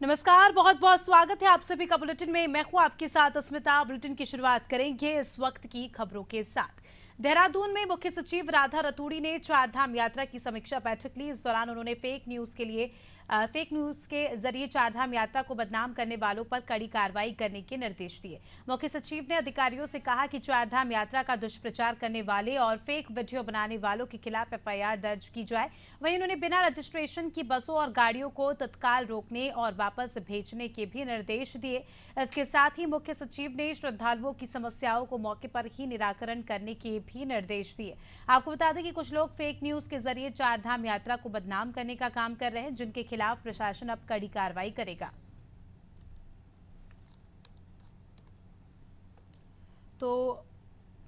नमस्कार, बहुत बहुत स्वागत है आप सभी का बुलेटिन में। मैं हूं आपके साथ अस्मिता। बुलेटिन की शुरुआत करेंगे इस वक्त की खबरों के साथ। देहरादून में मुख्य सचिव राधा रतूड़ी ने चारधाम यात्रा की समीक्षा बैठक ली। इस दौरान उन्होंने फेक न्यूज के जरिए चारधाम यात्रा को बदनाम करने वालों पर कड़ी कार्रवाई करने के निर्देश दिए। मुख्य सचिव ने अधिकारियों से कहा कि चारधाम यात्रा का दुष्प्रचार करने वाले और फेक वीडियो बनाने वालों के खिलाफ एफआईआर दर्ज की जाए। वहीं उन्होंने बिना रजिस्ट्रेशन की बसों और गाड़ियों को तत्काल रोकने और वापस भेजने के भी निर्देश दिए। इसके साथ ही मुख्य सचिव ने श्रद्धालुओं की समस्याओं को मौके पर ही निराकरण करने के भी निर्देश दिए। आपको बता दें कि कुछ लोग फेक न्यूज के जरिए चारधाम यात्रा को बदनाम करने का काम कर रहे हैं, जिनके खिलाफ प्रशासन अब कड़ी कार्रवाई करेगा। तो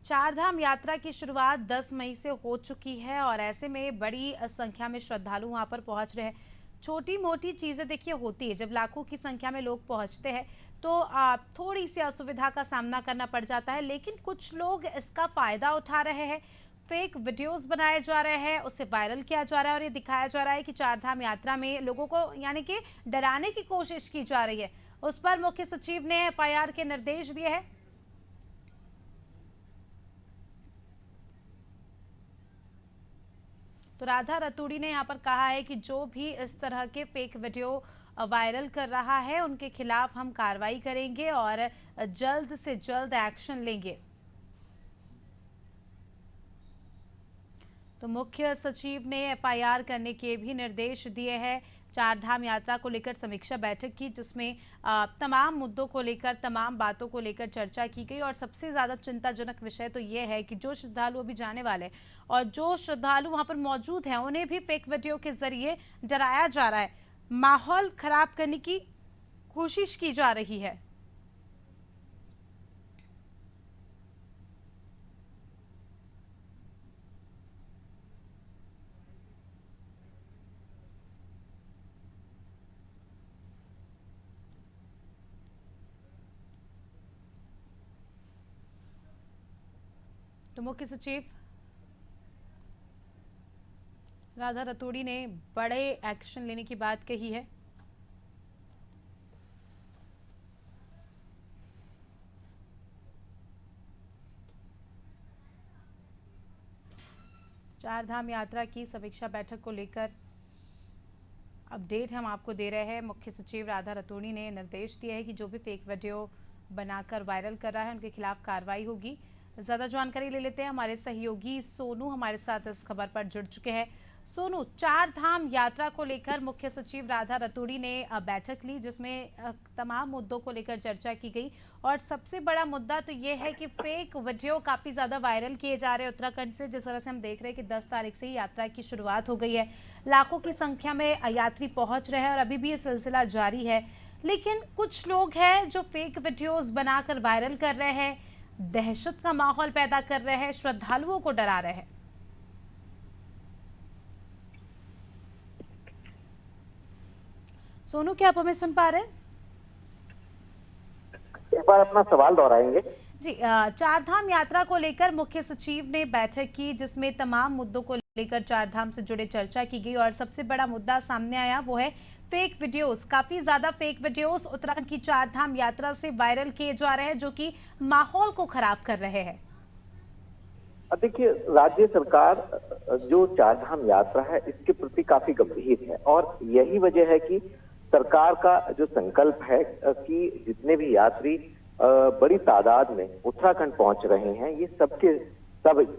चारधाम यात्रा की शुरुआत 10 मई से हो चुकी है और ऐसे में बड़ी संख्या में श्रद्धालु वहां पर पहुंच रहे हैं। छोटी मोटी चीजें देखिए होती है, जब लाखों की संख्या में लोग पहुंचते हैं तो थोड़ी सी असुविधा का सामना करना पड़ जाता है, लेकिन कुछ लोग इसका फायदा उठा रहे हैं। फेक वीडियोस बनाए जा रहे हैं, उसे वायरल किया जा रहा है और ये दिखाया जा रहा है कि चारधाम यात्रा में लोगों को यानी कि डराने की कोशिश की जा रही है। उस पर मुख्य सचिव ने एफआईआर के निर्देश दिए हैं। तो राधा रतूड़ी ने यहाँ पर कहा है कि जो भी इस तरह के फेक वीडियो वायरल कर रहा है उनके खिलाफ हम कार्रवाई करेंगे और जल्द से जल्द एक्शन लेंगे। तो मुख्य सचिव ने एफआईआर करने के भी निर्देश दिए हैं। चारधाम यात्रा को लेकर समीक्षा बैठक की, जिसमें तमाम मुद्दों को लेकर, तमाम बातों को लेकर चर्चा की गई और सबसे ज़्यादा चिंताजनक विषय तो ये है कि जो श्रद्धालु अभी जाने वाले और जो श्रद्धालु वहां पर मौजूद हैं उन्हें भी फेक वीडियो के जरिए डराया जा रहा है, माहौल खराब करने की कोशिश की जा रही है। तो मुख्य सचिव राधा रतूड़ी ने बड़े एक्शन लेने की बात कही है। चारधाम यात्रा की समीक्षा बैठक को लेकर अपडेट हम आपको दे रहे हैं। मुख्य सचिव राधा रतूड़ी ने निर्देश दिया है कि जो भी फेक वीडियो बनाकर वायरल कर रहा है उनके खिलाफ कार्रवाई होगी। ज्यादा जानकारी ले लेते हैं, हमारे सहयोगी सोनू हमारे साथ इस खबर पर जुड़ चुके हैं। सोनू, चारधाम यात्रा को लेकर मुख्य सचिव राधा रतूड़ी ने बैठक ली, जिसमें तमाम मुद्दों को लेकर चर्चा की गई और सबसे बड़ा मुद्दा तो ये है कि फेक वीडियो काफी ज्यादा वायरल किए जा रहे हैं उत्तराखंड से। जिस तरह से हम देख रहे हैं कि 10 तारीख से ही यात्रा की शुरुआत हो गई है, लाखों की संख्या में यात्री पहुंच रहे हैं और अभी भी ये सिलसिला जारी है। लेकिन कुछ लोग हैं जो फेक वीडियोस बनाकर वायरल कर रहे हैं, दहशत का माहौल पैदा कर रहे हैं, श्रद्धालुओं को डरा रहे हैं। सोनू, क्या आप हमें सुन पा रहे हैं? एक बार अपना सवाल दोहराएंगे? जी, चारधाम यात्रा को लेकर मुख्य सचिव ने बैठक की, जिसमें तमाम मुद्दों को लेकर चारधाम से जुड़े चर्चा की गई और सबसे बड़ा मुद्दा सामने आया वो है फेक वीडियोस। काफी ज्यादा फेक वीडियोस उत्तराखंड की चारधाम यात्रा से वायरल किए जा रहे हैं, जो कि माहौल को खराब कर रहे हैं। देखिए, राज्य सरकार जो चारधाम यात्रा है इसके प्रति काफी गंभीर है और यही वजह है कि सरकार का जो संकल्प है कि जितने भी यात्री बड़ी तादाद में उत्तराखंड पहुंच रहे हैं, ये सब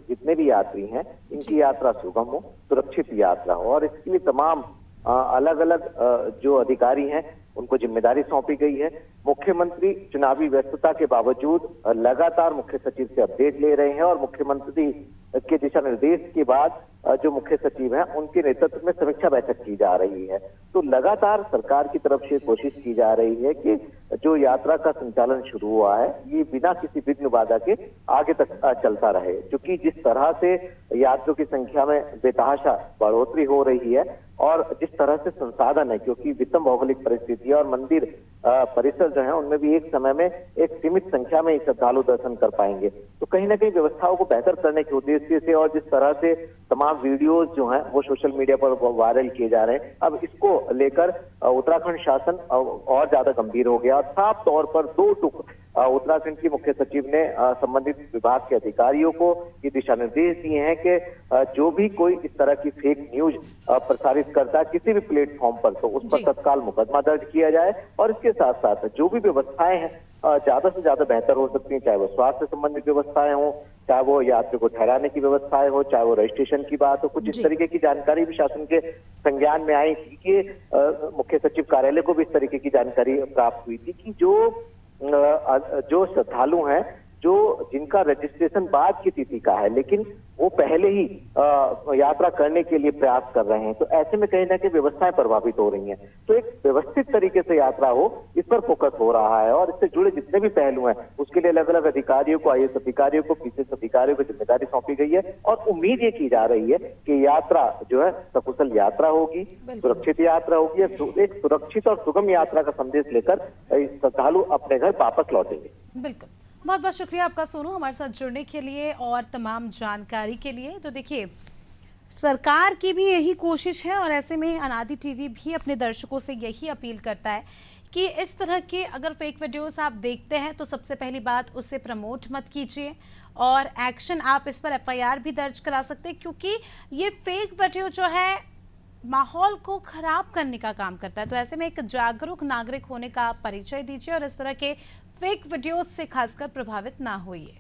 जितने भी यात्री हैं इनकी यात्रा सुगम हो, सुरक्षित यात्रा हो और इसके लिए तमाम अलग अलग जो अधिकारी हैं उनको जिम्मेदारी सौंपी गई है। मुख्यमंत्री चुनावी व्यस्तता के बावजूद लगातार मुख्य सचिव से अपडेट ले रहे हैं और मुख्यमंत्री के दिशा निर्देश के बाद जो मुख्य सचिव हैं उनके नेतृत्व में समीक्षा बैठक की जा रही है। तो लगातार सरकार की तरफ से कोशिश की जा रही है कि जो यात्रा का संचालन शुरू हुआ है ये बिना किसी विघ्न बाधा के आगे तक चलता रहे, क्योंकि जिस तरह से यात्रियों की संख्या में बेतहाशा बढ़ोतरी हो रही है और जिस तरह से संसाधन है, क्योंकि विषम भौगोलिक परिस्थिति और मंदिर परिसर जो है उनमें भी एक समय में एक सीमित संख्या में ही श्रद्धालु दर्शन कर पाएंगे। तो कहीं ना कहीं व्यवस्थाओं को बेहतर करने के उद्देश्य से और जिस तरह से तमाम वीडियोस जो हैं वो सोशल मीडिया पर वायरल किए जा रहे हैं, अब इसको लेकर उत्तराखंड शासन और ज्यादा गंभीर हो गया। और साफ तौर पर दो टुक उत्तराखंड की मुख्य सचिव ने संबंधित विभाग के अधिकारियों को ये दिशा निर्देश दिए हैं कि जो भी कोई इस तरह की फेक न्यूज प्रसारित करता है किसी भी प्लेटफॉर्म पर, तो उस पर तत्काल मुकदमा दर्ज किया जाए। और इसके साथ साथ जो भी व्यवस्थाएं हैं ज्यादा से ज्यादा बेहतर हो सकती हैं, चाहे वो स्वास्थ्य संबंधित व्यवस्थाएं हो, चाहे वो यात्री को ठहराने की व्यवस्थाएं हो, चाहे वो रजिस्ट्रेशन की बात हो। कुछ इस तरीके की जानकारी भी शासन के संज्ञान में आई थी कि मुख्य सचिव कार्यालय को भी इस तरीके की जानकारी प्राप्त हुई थी कि जो श्रद्धालु हैं जिनका रजिस्ट्रेशन बाद की तिथि का है लेकिन वो पहले ही यात्रा करने के लिए प्रयास कर रहे हैं, तो ऐसे में कहीं ना कहीं व्यवस्थाएं प्रभावित हो रही हैं। तो एक व्यवस्थित तरीके से यात्रा हो, इस पर फोकस हो रहा है और इससे जुड़े जितने भी पहलू हैं उसके लिए अलग अलग अधिकारियों को, IAS अधिकारियों को, PCS अधिकारियों को जिम्मेदारी सौंपी गई है। और उम्मीद ये की जा रही है कि यात्रा जो है सकुशल यात्रा होगी, सुरक्षित यात्रा होगी, एक सुरक्षित और सुगम यात्रा का संदेश लेकर श्रद्धालु अपने घर वापस लौटेंगे। बिल्कुल, बहुत बहुत शुक्रिया आपका सोनू, हमारे साथ जुड़ने के लिए और तमाम जानकारी के लिए। तो देखिए, सरकार की भी यही कोशिश है और ऐसे में अनादि टीवी भी अपने दर्शकों से यही अपील करता है कि इस तरह के अगर फेक वीडियोस आप देखते हैं तो सबसे पहली बात उसे प्रमोट मत कीजिए और एक्शन आप इस पर FIR भी दर्ज करा सकते हैं, क्योंकि ये फेक वीडियो जो है माहौल को खराब करने का काम करता है। तो ऐसे में एक जागरूक नागरिक होने का परिचय दीजिए और इस तरह के फेक वीडियोस से खासकर प्रभावित ना होइए।